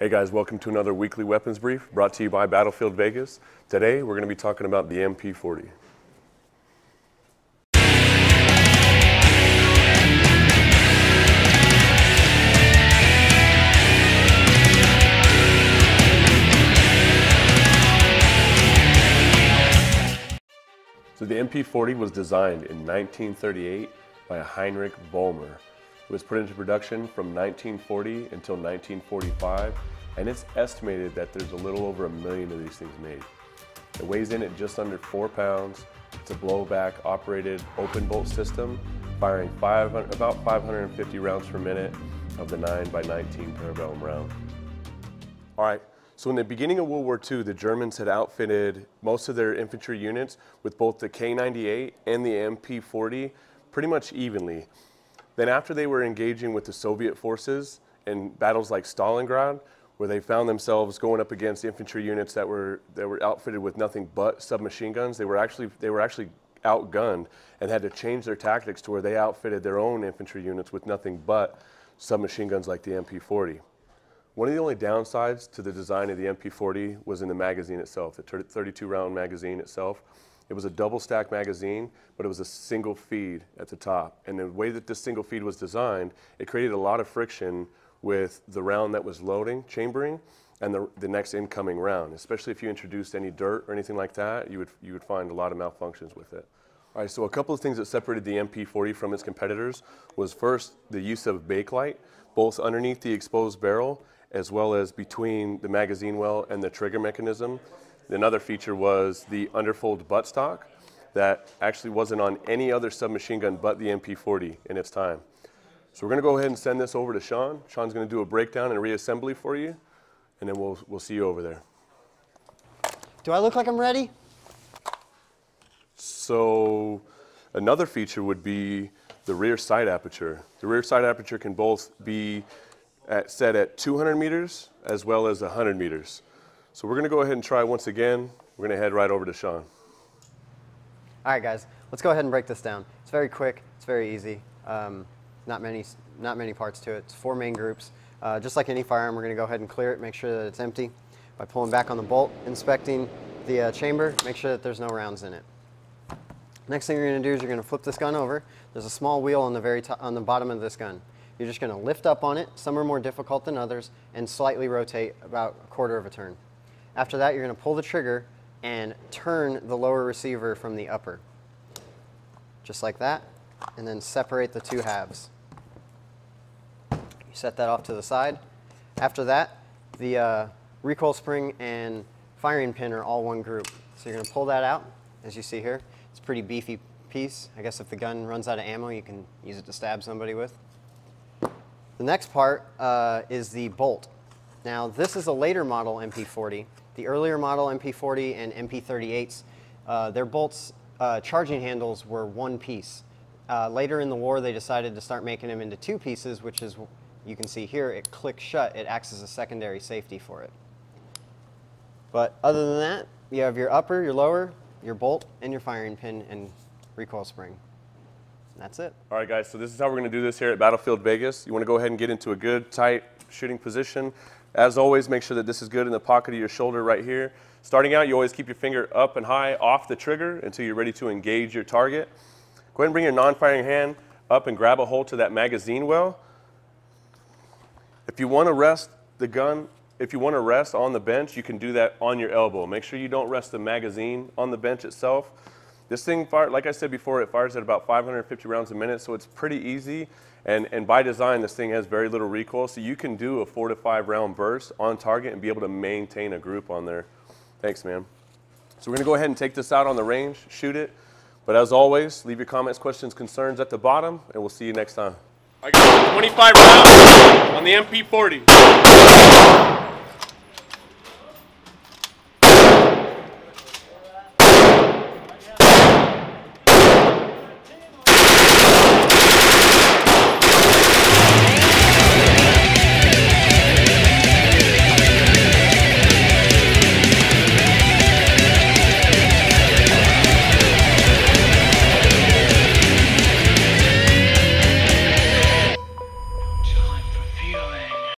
Hey guys, welcome to another weekly weapons brief brought to you by Battlefield Vegas. Today we're going to be talking about the MP40. So the MP40 was designed in 1938 by Heinrich Vollmer. It was put into production from 1940 until 1945, and it's estimated that there's a little over 1 million of these things made. It weighs in at just under 4 pounds. It's a blowback operated open bolt system, firing about 550 rounds per minute of the 9x19 parabellum round. All right, so in the beginning of World War II, the Germans had outfitted most of their infantry units with both the K98 and the MP40 pretty much evenly. Then after they were engaging with the Soviet forces in battles like Stalingrad, where they found themselves going up against infantry units that were outfitted with nothing but submachine guns, they were actually outgunned and had to change their tactics to where they outfitted their own infantry units with nothing but submachine guns like the MP40. One of the only downsides to the design of the MP40 was in the magazine itself, the 32 round magazine itself. It was a double stack magazine, but it was a single feed at the top. And the way that this single feed was designed, it created a lot of friction with the round that was loading, chambering, and the next incoming round. Especially if you introduced any dirt or anything like that, you would find a lot of malfunctions with it. All right, so a couple of things that separated the MP40 from its competitors was first the use of bakelite, both underneath the exposed barrel as well as between the magazine well and the trigger mechanism. Another feature was the underfold buttstock that actually wasn't on any other submachine gun but the MP40 in its time. So we're going to go ahead and send this over to Sean. Sean's going to do a breakdown and reassembly for you, and then we'll see you over there. Do I look like I'm ready? So another feature would be the rear sight aperture. The rear sight aperture can both be set at 200 meters as well as 100 meters. So we're going to go ahead and try once again. We're going to head right over to Sean. All right, guys, let's go ahead and break this down. It's very quick. It's very easy. Not many parts to it. It's 4 main groups. Just like any firearm, we're going to go ahead and clear it, make sure that it's empty by pulling back on the bolt, inspecting the chamber, make sure that there's no rounds in it. Next thing you're going to do is you're going to flip this gun over. There's a small wheel on the very top, on the bottom of this gun. You're just going to lift up on it. Some are more difficult than others, and slightly rotate about 1/4 of a turn. After that, you're going to pull the trigger and turn the lower receiver from the upper. Just like that, and then separate the 2 halves. You set that off to the side. After that, the recoil spring and firing pin are all one group. So you're going to pull that out, as you see here. It's a pretty beefy piece. I guess if the gun runs out of ammo, you can use it to stab somebody with. The next part is the bolt. Now, this is a later model MP40. The earlier model MP40 and MP38s, their bolts, charging handles were 1 piece. Later in the war, they decided to start making them into 2 pieces, which is, you can see here, it clicks shut. It acts as a secondary safety for it. But other than that, you have your upper, your lower, your bolt, and your firing pin and recoil spring. That's it. All right, guys, so this is how we're going to do this here at Battlefield Vegas. You want to go ahead and get into a good, tight shooting position. As always, make sure that this is good in the pocket of your shoulder right here. Starting out, you always keep your finger up and high off the trigger until you're ready to engage your target. Go ahead and bring your non-firing hand up and grab a hold to that magazine well. If you want to rest the gun, if you want to rest on the bench, you can do that on your elbow. Make sure you don't rest the magazine on the bench itself. This thing, like I said before, it fires at about 550 rounds a minute, so it's pretty easy. And by design, this thing has very little recoil, so you can do a 4 to 5 round burst on target and be able to maintain a group on there. Thanks, man. So we're going to go ahead and take this out on the range, shoot it. But as always, leave your comments, questions, concerns at the bottom, and we'll see you next time. I got 25 rounds on the MP40.